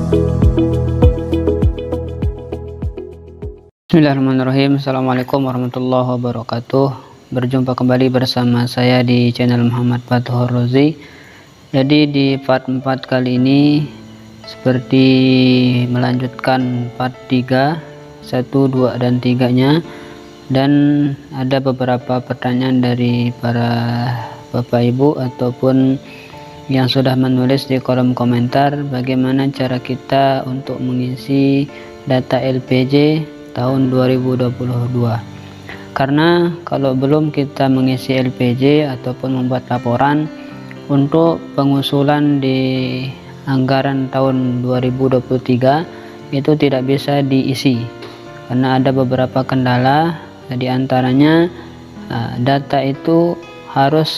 Bismillahirrahmanirrahim. Assalamualaikum warahmatullahi wabarakatuh. Berjumpa kembali bersama saya di channel Muhammad Fathur Rozi. Jadi di part 4 kali ini seperti melanjutkan part 3, 1, 2 dan 3 nya, dan ada beberapa pertanyaan dari para Bapak Ibu ataupun yang sudah menulis di kolom komentar bagaimana cara kita untuk mengisi data LPG tahun 2022. Karena kalau belum kita mengisi LPG ataupun membuat laporan untuk pengusulan di anggaran tahun 2023 itu tidak bisa diisi karena ada beberapa kendala, di antaranya data itu harus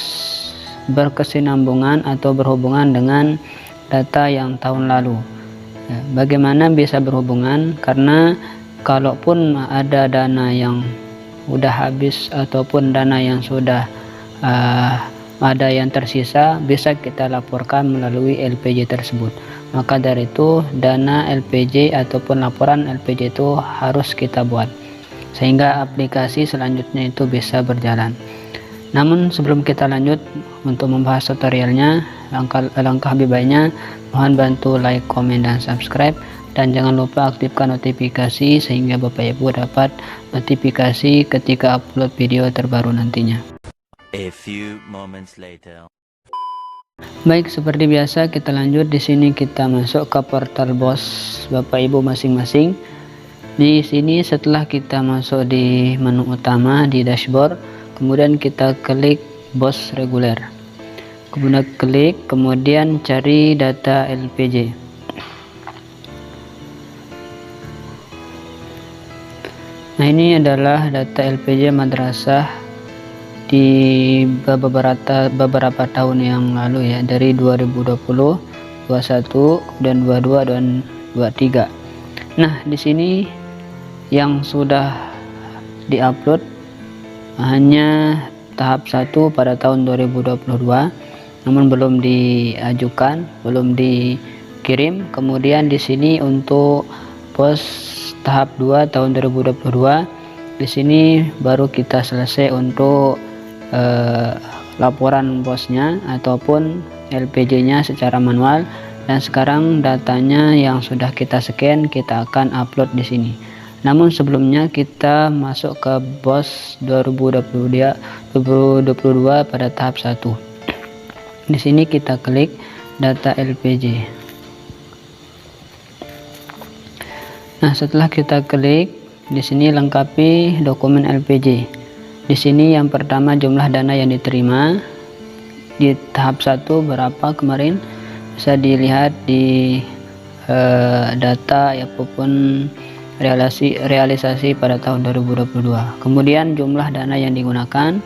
berkesinambungan atau berhubungan dengan data yang tahun lalu. Bagaimana bisa berhubungan? Karena kalaupun ada dana yang udah habis ataupun dana yang sudah ada yang tersisa, bisa kita laporkan melalui LPG tersebut. Maka dari itu dana LPG ataupun laporan LPG itu harus kita buat sehingga aplikasi selanjutnya itu bisa berjalan. Namun sebelum kita lanjut untuk membahas tutorialnya, langkah lebih baiknya mohon bantu like, komen, dan subscribe, dan jangan lupa aktifkan notifikasi sehingga Bapak Ibu dapat notifikasi ketika upload video terbaru nantinya. A few moments later. Baik, seperti biasa kita lanjut. Di sini kita masuk ke portal BOS Bapak Ibu masing-masing. Di sini setelah kita masuk di menu utama di dashboard, kemudian kita klik BOS reguler. Kemudian klik, kemudian cari data LPG. Nah, ini adalah data LPG madrasah di beberapa tahun yang lalu ya, dari 2020, 21, kemudian 22 dan 23. Nah, di sini yang sudah diupload hanya tahap 1 pada tahun 2022, namun belum diajukan, belum dikirim. Kemudian di sini untuk pos tahap 2 tahun 2022, di sini baru kita selesai untuk laporan bosnya ataupun LPG-nya secara manual, dan sekarang datanya yang sudah kita scan kita akan upload di sini. Namun sebelumnya kita masuk ke BOS 2022 pada tahap 1. Di sini kita klik data LPG. Nah, setelah kita klik di sini lengkapi dokumen LPG. Di sini yang pertama jumlah dana yang diterima di tahap 1 berapa kemarin, bisa dilihat di data ataupun realisasi pada tahun 2022. Kemudian jumlah dana yang digunakan,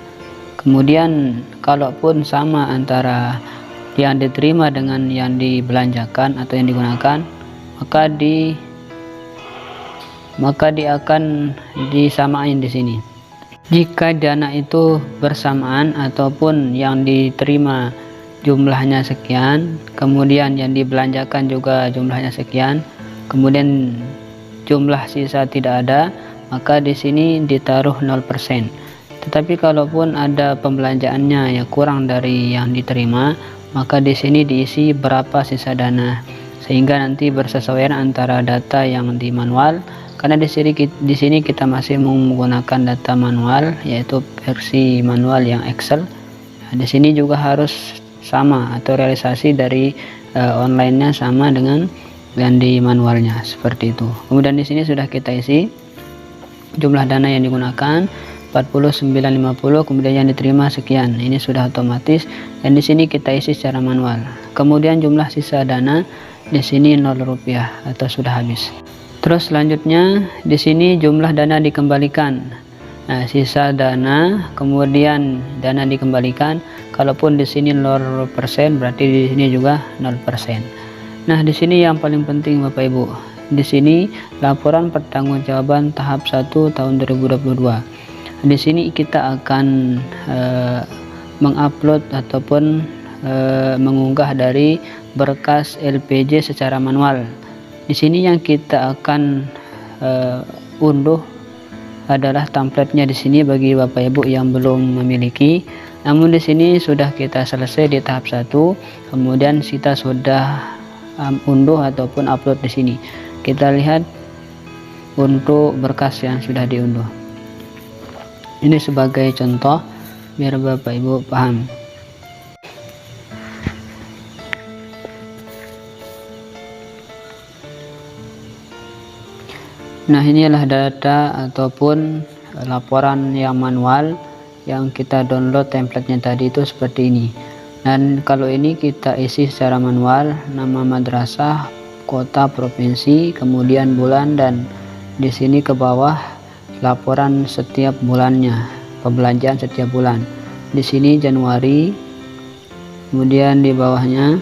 kemudian kalaupun sama antara yang diterima dengan yang dibelanjakan atau yang digunakan, maka dia akan disamain di sini. Jika dana itu bersamaan ataupun yang diterima jumlahnya sekian, kemudian yang dibelanjakan juga jumlahnya sekian, kemudian jumlah sisa tidak ada, maka di sini ditaruh 0%. Tetapi kalaupun ada pembelanjaannya yang kurang dari yang diterima, maka di sini diisi berapa sisa dana, sehingga nanti bersesuaian antara data yang di manual. Karena di sini kita masih menggunakan data manual, yaitu versi manual yang Excel. Nah, di sini juga harus sama atau realisasi dari online-nya sama dengan yang di manualnya, seperti itu. Kemudian di sini sudah kita isi jumlah dana yang digunakan 49,50, kemudian yang diterima sekian. Ini sudah otomatis, dan di sini kita isi secara manual. Kemudian jumlah sisa dana di sini 0 rupiah atau sudah habis. Terus selanjutnya di sini jumlah dana dikembalikan. Nah, sisa dana, kemudian dana dikembalikan. Kalaupun di sini 0%, berarti di sini juga 0%. Nah, di sini yang paling penting Bapak Ibu, di sini laporan pertanggungjawaban tahap 1 tahun 2022. Di sini kita akan mengupload ataupun mengunggah dari berkas LPG secara manual. Di sini yang kita akan unduh adalah template-nya di sini bagi Bapak Ibu yang belum memiliki. Namun di sini sudah kita selesai di tahap 1, kemudian kita sudah unduh ataupun upload di sini. Kita lihat untuk berkas yang sudah diunduh. Ini sebagai contoh biar Bapak Ibu paham. Nah, inilah data ataupun laporan yang manual yang kita download templatenya tadi itu seperti ini. Dan kalau ini kita isi secara manual, nama madrasah, kota, provinsi, kemudian bulan, dan di sini ke bawah laporan setiap bulannya, pembelanjaan setiap bulan. Di sini Januari, kemudian di bawahnya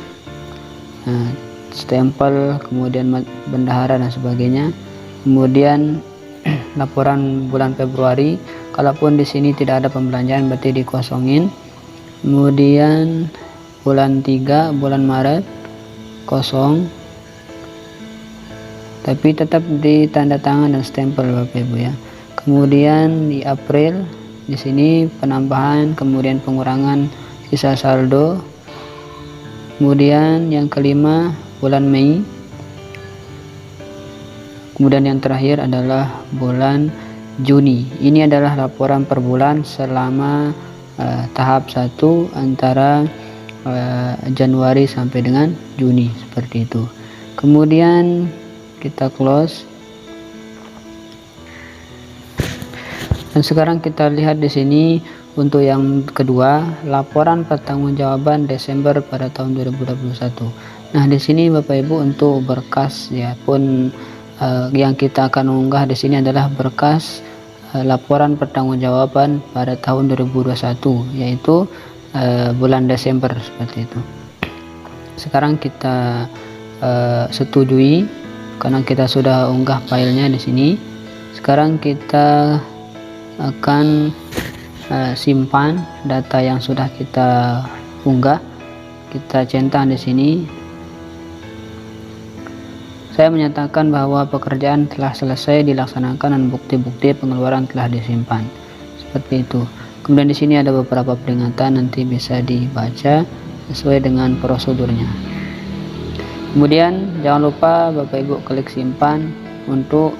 stempel, kemudian bendahara dan sebagainya. Kemudian laporan bulan Februari, kalaupun di sini tidak ada pembelanjaan berarti dikosongin. Kemudian bulan 3, bulan Maret kosong, tapi tetap di tanda tangan dan stempel Bapak Ibu ya. Kemudian di April, di sini penambahan, kemudian pengurangan sisa saldo. Kemudian yang kelima bulan Mei. Kemudian yang terakhir adalah bulan Juni. Ini adalah laporan per bulan selama tahap 1 antara Januari sampai dengan Juni, seperti itu. Kemudian kita close. Dan sekarang kita lihat di sini untuk yang kedua, laporan pertanggungjawaban Desember pada tahun 2021. Nah, di sini Bapak Ibu untuk berkas ya pun yang kita akan unggah di sini adalah berkas laporan pertanggungjawaban pada tahun 2021, yaitu bulan Desember, seperti itu. Sekarang kita setujui karena kita sudah unggah filenya di sini. Sekarang kita akan simpan data yang sudah kita unggah. Kita centang di sini. Saya menyatakan bahwa pekerjaan telah selesai dilaksanakan dan bukti-bukti pengeluaran telah disimpan. Seperti itu. Kemudian di sini ada beberapa peringatan, nanti bisa dibaca sesuai dengan prosedurnya. Kemudian jangan lupa Bapak Ibu klik simpan untuk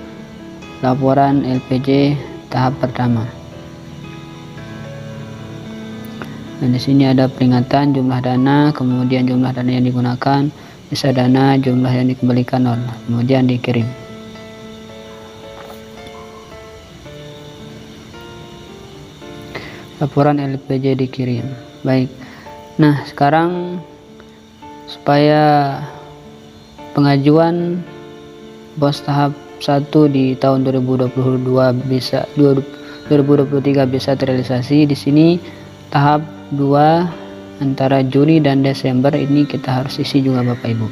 laporan LPJ tahap pertama. Dan di sini ada peringatan jumlah dana, kemudian jumlah dana yang digunakan, sisa dana, jumlah yang dikembalikan 0, kemudian dikirim. Laporan LPJ dikirim. Baik. Nah, sekarang supaya pengajuan BOS tahap 1 di tahun 2023 bisa terrealisasi, di sini tahap 2 antara Juni dan Desember ini kita harus isi juga Bapak Ibu.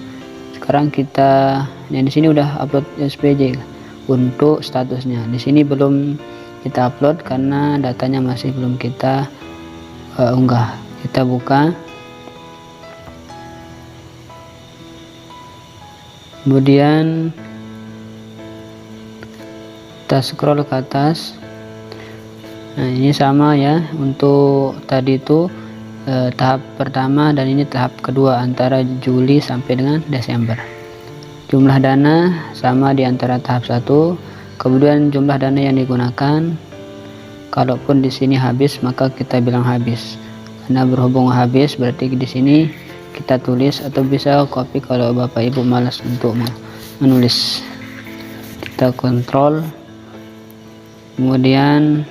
Sekarang kita yang di sini udah upload SPJ untuk statusnya. Di sini belum kita upload karena datanya masih belum kita unggah. Kita buka. Kemudian kita scroll ke atas. Nah, ini sama ya untuk tadi itu tahap pertama dan ini tahap kedua antara Juli sampai dengan Desember. Jumlah dana sama di antara tahap 1, kemudian jumlah dana yang digunakan. Kalaupun di sini habis maka kita bilang habis. Karena berhubung habis berarti di sini kita tulis atau bisa copy kalau Bapak Ibu malas untuk menulis. Kita kontrol. Kemudian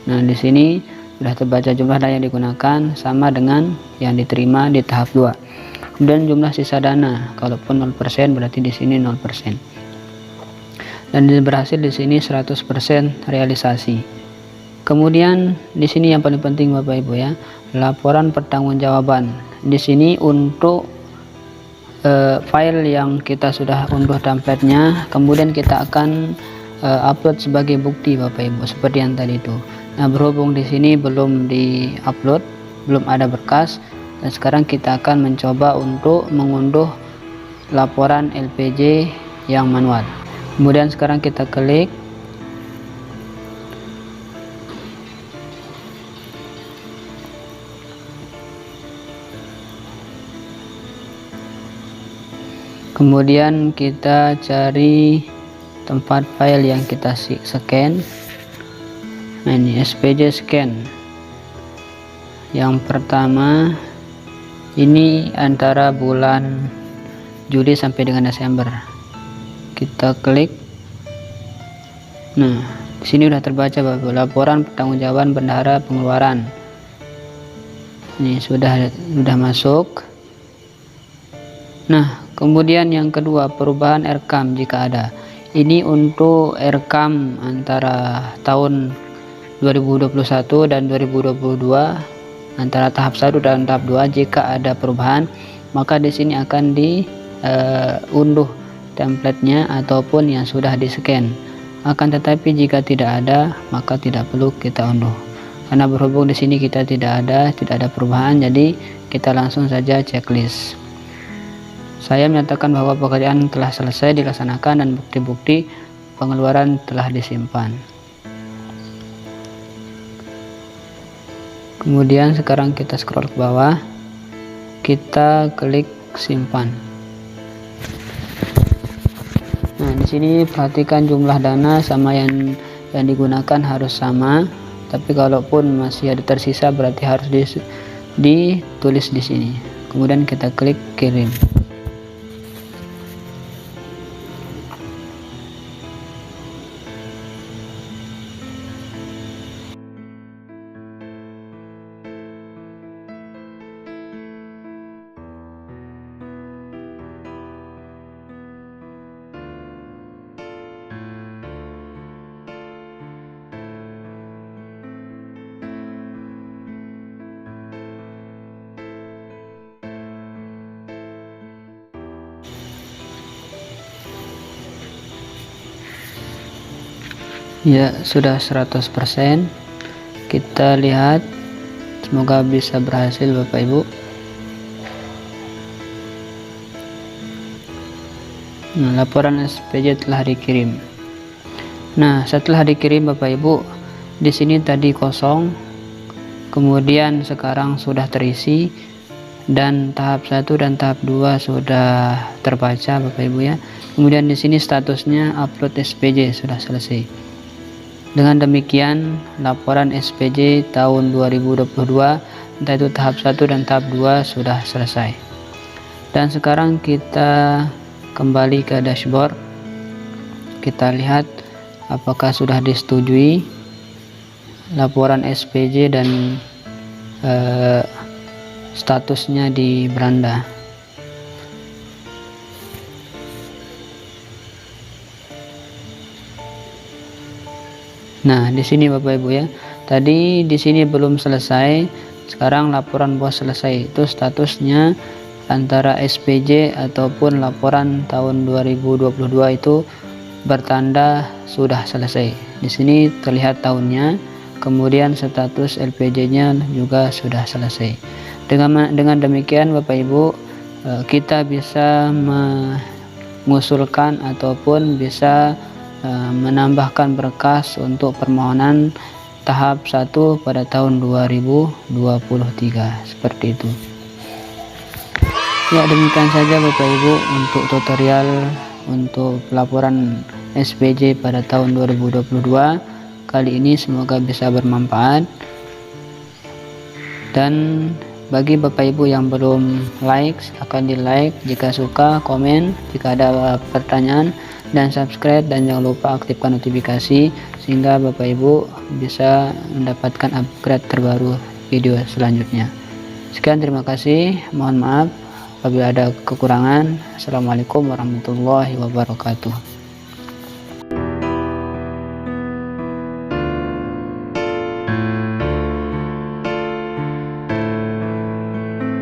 nah di sini sudah terbaca jumlah dana yang digunakan sama dengan yang diterima di tahap 2. Kemudian jumlah sisa dana, kalaupun 0% berarti di sini 0%. Dan berhasil di sini 100% realisasi. Kemudian di sini yang paling penting Bapak Ibu ya, laporan pertanggungjawaban. Di sini untuk file yang kita sudah unduh templatenya, kemudian kita akan upload sebagai bukti Bapak Ibu seperti yang tadi itu. Nah, berhubung di sini belum di-upload, belum ada berkas, dan sekarang kita akan mencoba untuk mengunduh laporan LPJ yang manual. Kemudian sekarang kita klik. Kemudian kita cari tempat file yang kita scan. Nah, ini SPJ scan. Yang pertama ini antara bulan Juli sampai dengan Desember. Kita klik. Nah, di sini udah terbaca Bapak, laporan pertanggungjawaban bendahara pengeluaran. Ini sudah masuk. Nah, kemudian yang kedua, perubahan RKAM jika ada. Ini untuk RKAM antara tahun 2021 dan 2022, antara tahap 1 dan tahap 2. Jika ada perubahan, maka di sini akan diunduh template-nya ataupun yang sudah di-scan. Akan tetapi jika tidak ada, maka tidak perlu kita unduh. Karena berhubung di sini kita tidak ada perubahan, jadi kita langsung saja checklist. Saya menyatakan bahwa pekerjaan telah selesai dilaksanakan dan bukti-bukti pengeluaran telah disimpan. Kemudian sekarang kita scroll ke bawah, kita klik simpan. Nah, di sini perhatikan jumlah dana sama yang digunakan harus sama, tapi kalaupun masih ada tersisa berarti harus ditulis di sini. Kemudian kita klik kirim. Ya, sudah 100%. Kita lihat, semoga bisa berhasil Bapak Ibu. Nah, laporan SPJ telah dikirim. Nah, setelah dikirim Bapak Ibu, di sini tadi kosong, kemudian sekarang sudah terisi, dan tahap 1 dan tahap 2 sudah terbaca Bapak Ibu ya. Kemudian di sini statusnya upload SPJ sudah selesai. Dengan demikian, laporan SPJ tahun 2022 entah itu tahap 1 dan tahap 2 sudah selesai. Dan sekarang kita kembali ke dashboard. Kita lihat apakah sudah disetujui laporan SPJ dan statusnya di beranda. Nah, di sini Bapak Ibu ya. Tadi di sini belum selesai, sekarang laporan bos selesai. Itu statusnya antara SPJ ataupun laporan tahun 2022 itu bertanda sudah selesai. Di sini terlihat tahunnya, kemudian status LPJ-nya juga sudah selesai. Dengan demikian Bapak Ibu, kita bisa mengusulkan ataupun bisa menambahkan berkas untuk permohonan tahap 1 pada tahun 2023 seperti itu. Ya, demikian saja Bapak Ibu untuk tutorial untuk pelaporan SPJ pada tahun 2022 kali ini. Semoga bisa bermanfaat, dan bagi Bapak Ibu yang belum like, silahkan di like. Jika suka, komen. Jika ada pertanyaan, dan subscribe, dan jangan lupa aktifkan notifikasi sehingga Bapak Ibu bisa mendapatkan upgrade terbaru video selanjutnya. Sekian, terima kasih, mohon maaf apabila ada kekurangan. Assalamualaikum warahmatullahi wabarakatuh.